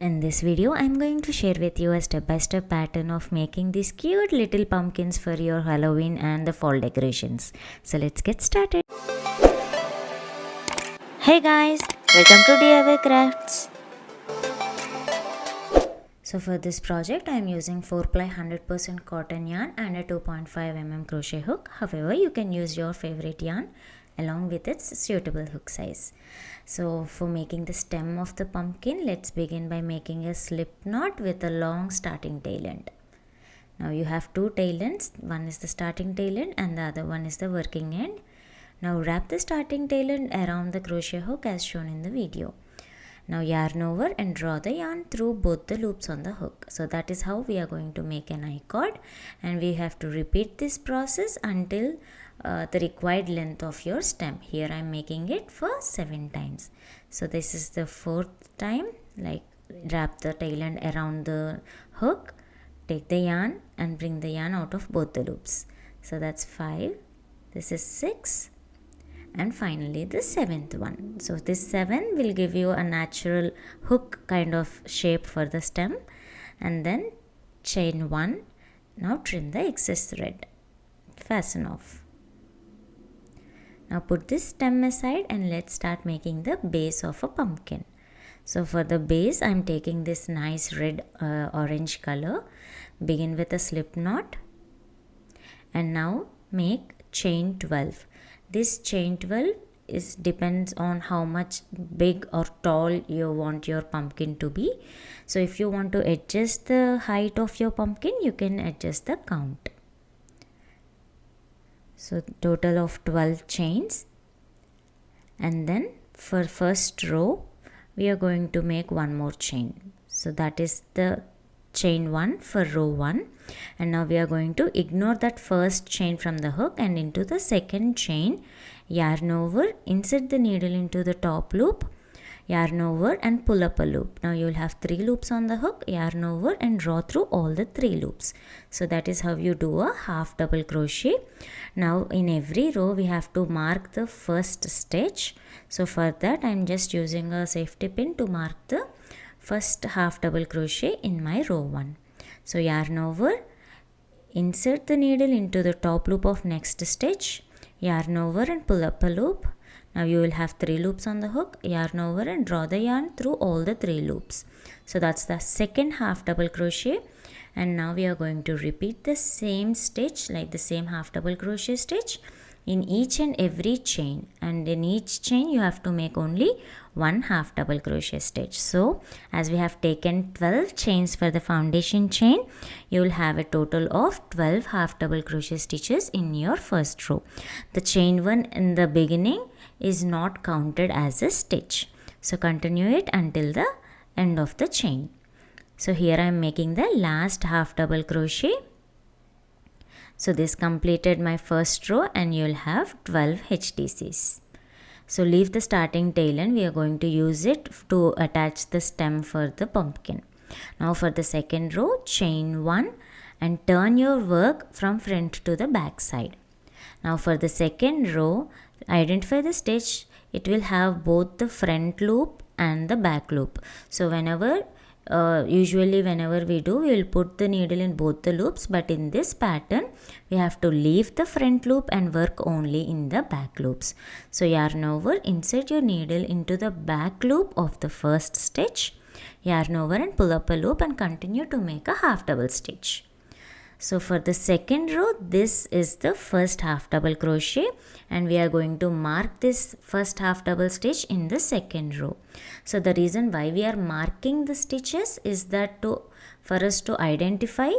In this video, I'm going to share with you a step-by-step pattern of making these cute little pumpkins for your Halloween and the fall decorations. So let's get started. Hey guys, welcome to DIY Crafts. So for this project, I am using 4-ply 100% cotton yarn and a 2.5 mm crochet hook. However, you can use your favorite yarn along with its suitable hook size. So for making the stem of the pumpkin, let's begin by making a slip knot with a long starting tail end. Now you have two tail ends, one is the starting tail end and the other one is the working end. Now wrap the starting tail end around the crochet hook as shown in the video. Now yarn over and draw the yarn through both the loops on the hook. So that is how we are going to make an I-cord, and we have to repeat this process until the required length of your stem. Here I am making it for 7 times. So this is the 4th time. Like, wrap the tail end around the hook, take the yarn and bring the yarn out of both the loops. So that's 5, this is 6, and finally the 7th one. So this 7 will give you a natural hook kind of shape for the stem, and then chain 1. Now trim the excess thread, fasten off. Now put this stem aside and let's start making the base of a pumpkin. So for the base, I am taking this nice red orange color. Begin with a slip knot and now make chain 12. This chain 12 depends on how much big or tall you want your pumpkin to be. So if you want to adjust the height of your pumpkin, you can adjust the count. So total of 12 chains, and then for first row we are going to make one more chain. So that is the chain 1 for row 1, and now we are going to ignore that first chain from the hook and into the second chain, yarn over, insert the needle into the top loop, yarn over and pull up a loop. Now you will have 3 loops on the hook, yarn over and draw through all the 3 loops. So that is how you do a half double crochet. Now in every row we have to mark the first stitch. So for that I am just using a safety pin to mark the first half double crochet in my row 1. So yarn over, insert the needle into the top loop of next stitch, yarn over and pull up a loop. Now you will have 3 loops on the hook, yarn over and draw the yarn through all the 3 loops. So that's the second half double crochet, and now we are going to repeat the same stitch, like the same half double crochet stitch in each and every chain, and in each chain you have to make only one half double crochet stitch. So as we have taken 12 chains for the foundation chain, you will have a total of 12 half double crochet stitches in your first row. The chain 1 in the beginning is not counted as a stitch. So continue it until the end of the chain. So here I am making the last half double crochet. So this completed my first row, and you will have 12 HDCs. So leave the starting tail end. We are going to use it to attach the stem for the pumpkin. Now for the second row, chain 1 and turn your work from front to the back side. Now for the second row, identify the stitch. It will have both the front loop and the back loop. So usually whenever we will put the needle in both the loops, but in this pattern we have to leave the front loop and work only in the back loops. So yarn over, insert your needle into the back loop of the first stitch, yarn over and pull up a loop and continue to make a half double stitch. So for the second row, this is the first half double crochet, and we are going to mark this first half double stitch in the second row. So the reason why we are marking the stitches is that for us to identify,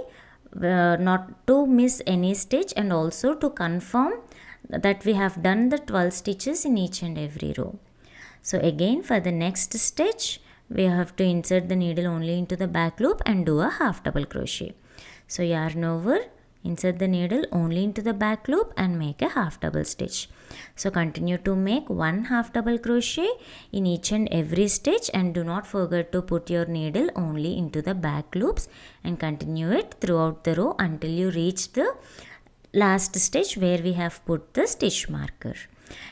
not to miss any stitch, and also to confirm that we have done the 12 stitches in each and every row. So again, for the next stitch, we have to insert the needle only into the back loop and do a half double crochet. So yarn over, insert the needle only into the back loop and make a half double stitch. So continue to make one half double crochet in each and every stitch, and do not forget to put your needle only into the back loops, and continue it throughout the row until you reach the last stitch where we have put the stitch marker.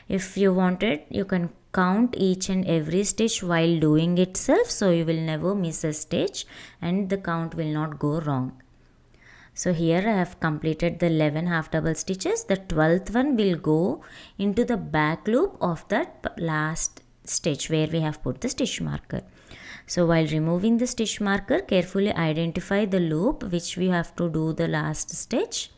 If you want it, you can count each and every stitch while doing itself, so you will never miss a stitch and the count will not go wrong. So here I have completed the 11 half double stitches. The 12th one will go into the back loop of that last stitch where we have put the stitch marker. So while removing the stitch marker, carefully identify the loop which we have to do the last stitch.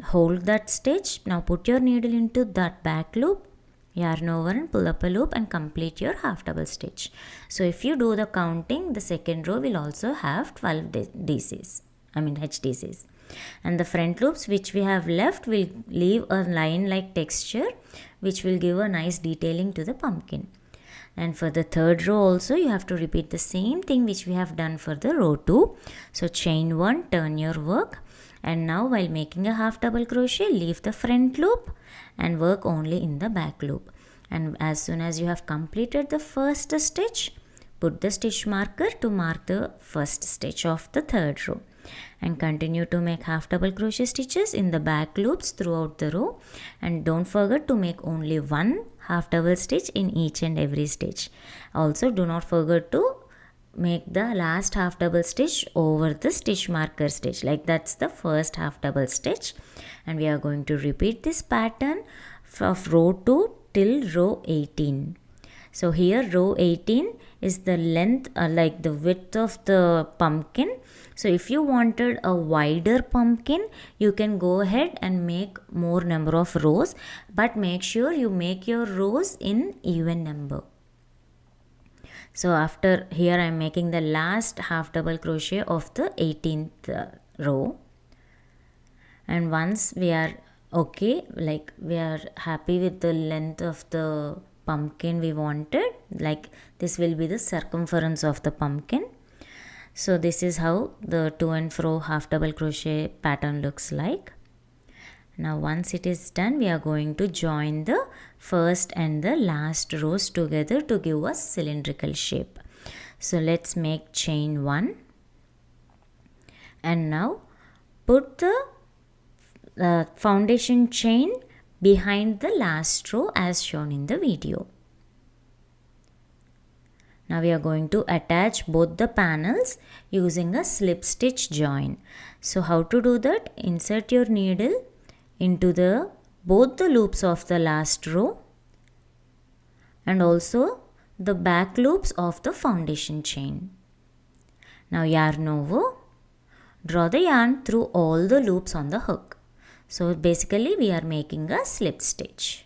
Hold that stitch. Now put your needle into that back loop, yarn over and pull up a loop and complete your half double stitch. So if you do the counting, the second row will also have 12 HDCs. And the front loops which we have left will leave a line like texture which will give a nice detailing to the pumpkin. And for the third row also you have to repeat the same thing which we have done for the row 2. So chain 1, turn your work, and now while making a half double crochet, leave the front loop and work only in the back loop. And as soon as you have completed the first stitch, put the stitch marker to mark the first stitch of the third row. And continue to make half double crochet stitches in the back loops throughout the row, and don't forget to make only one half double stitch in each and every stitch. Also do not forget to make the last half double stitch over the stitch marker stitch, like that's the first half double stitch. And we are going to repeat this pattern of row 2 till row 18. So here row 18 is the length like the width of the pumpkin. So if you wanted a wider pumpkin, you can go ahead and make more number of rows, but make sure you make your rows in even number. So after here I am making the last half double crochet of the 18th row. And once we are okay, like we are happy with the length of the pumpkin we wanted, like this will be the circumference of the pumpkin. So this is how the to and fro half double crochet pattern looks like. Now once it is done, we are going to join the first and the last rows together to give us cylindrical shape. So let's make chain 1, and now put the foundation chain behind the last row as shown in the video. Now we are going to attach both the panels using a slip stitch join. So how to do that? Insert your needle into both the loops of the last row and also the back loops of the foundation chain. Now yarn over, draw the yarn through all the loops on the hook. So basically we are making a slip stitch.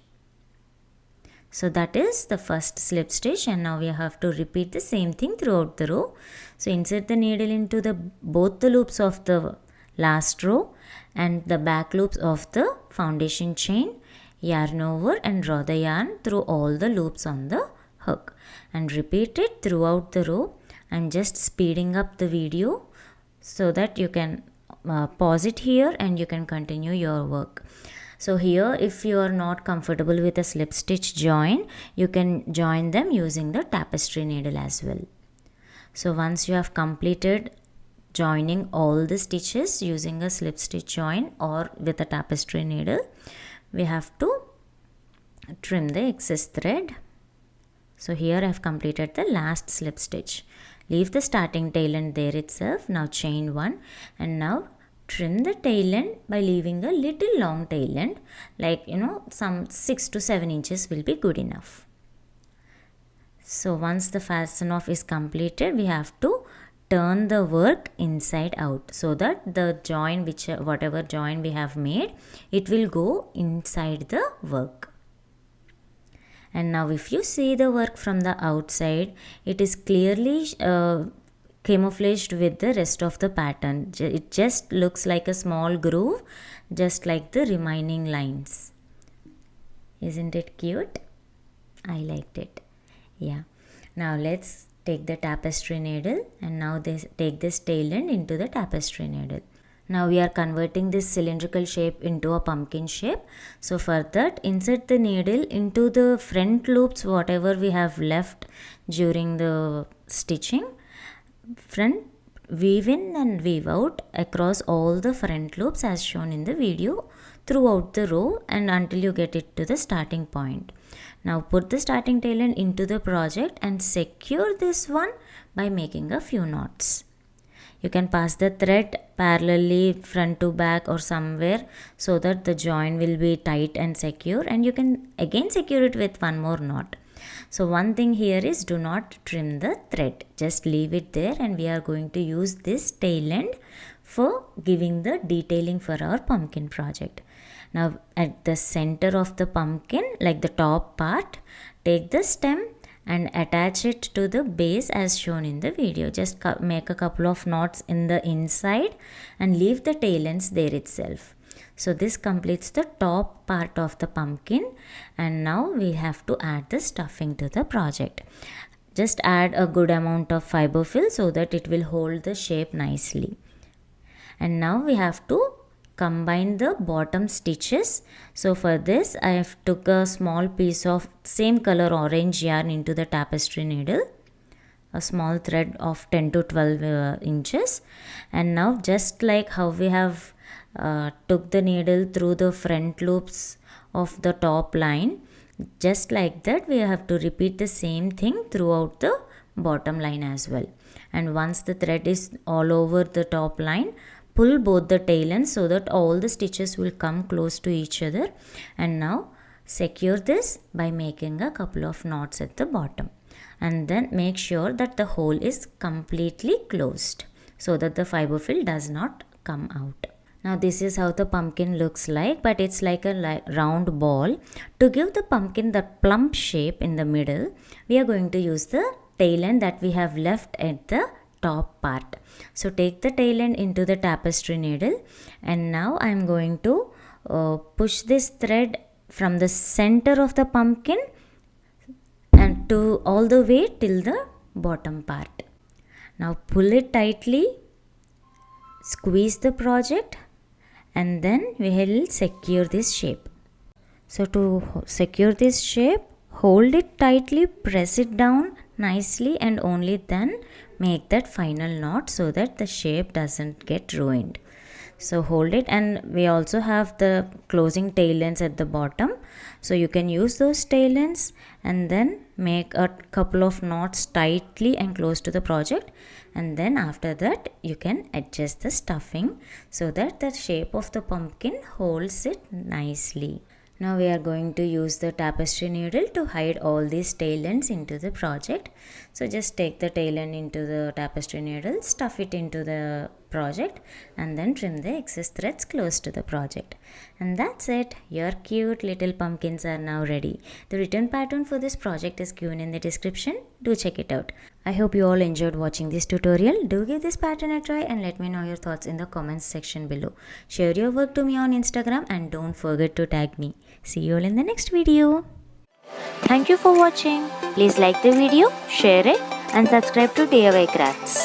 So that is the first slip stitch, and now we have to repeat the same thing throughout the row. So insert the needle into both the loops of the last row and the back loops of the foundation chain, yarn over and draw the yarn through all the loops on the hook, and repeat it throughout the row. I'm just speeding up the video so that you can pause it here and you can continue your work. So here if you are not comfortable with a slip stitch join, you can join them using the tapestry needle as well. So once you have completed joining all the stitches using a slip stitch join or with a tapestry needle, we have to trim the excess thread. So here I have completed the last slip stitch. Leave the starting tail end there itself. Now chain 1, and now trim the tail end by leaving a little long tail end, like some 6 to 7 inches will be good enough. So once the fasten off is completed, we have to turn the work inside out so that the join, whatever join we have made, it will go inside the work. And now if you see the work from the outside, it is clearly camouflaged with the rest of the pattern. It just looks like a small groove, just like the remaining lines. Isn't it cute? I liked it. Yeah. Now let's take the tapestry needle, and now take this tail end into the tapestry needle. Now we are converting this cylindrical shape into a pumpkin shape. So for that, insert the needle into the front loops, whatever we have left during the stitching. Front, weave in and weave out across all the front loops as shown in the video throughout the row and until you get it to the starting point. Now put the starting tail end into the project and secure this one by making a few knots. You can pass the thread parallelly front to back or somewhere so that the join will be tight and secure, and you can again secure it with one more knot. So one thing here is, do not trim the thread, just leave it there, and we are going to use this tail end for giving the detailing for our pumpkin project. Now at the center of the pumpkin, like the top part, take the stem and attach it to the base as shown in the video. Just make a couple of knots in the inside and leave the tail ends there itself. So this completes the top part of the pumpkin, and now we have to add the stuffing to the project. Just add a good amount of Fiberfill so that it will hold the shape nicely. And now we have to combine the bottom stitches. So for this I have took a small piece of same color orange yarn into the tapestry needle, a small thread of 10 to 12 inches, and now just like how we have took the needle through the front loops of the top line, just like that we have to repeat the same thing throughout the bottom line as well. And once the thread is all over the top line, pull both the tail ends so that all the stitches will come close to each other, and now secure this by making a couple of knots at the bottom, and then make sure that the hole is completely closed so that the Fiberfill does not come out. Now this is how the pumpkin looks like, but it's like a round ball. To give the pumpkin the plump shape in the middle, we are going to use the tail end that we have left at the top part. So take the tail end into the tapestry needle, and now I am going to push this thread from the center of the pumpkin and to all the way till the bottom part. Now pull it tightly, squeeze the project, and then we will secure this shape. So to secure this shape, hold it tightly, press it down nicely, and only then make that final knot so that the shape doesn't get ruined. So hold it, and we also have the closing tail ends at the bottom, so you can use those tail ends and then make a couple of knots tightly and close to the project, and then after that you can adjust the stuffing so that the shape of the pumpkin holds it nicely. Now we are going to use the tapestry needle to hide all these tail ends into the project. So just take the tail end into the tapestry needle, stuff it into the project, and then trim the excess threads close to the project. And that's it. Your cute little pumpkins are now ready. The return pattern for this project is given in the description. Do check it out. I hope you all enjoyed watching this tutorial. Do give this pattern a try and let me know your thoughts in the comments section below. Share your work to me on Instagram and don't forget to tag me. See you all in the next video. Thank you for watching. Please like the video, share it, and subscribe to DIY Crafts.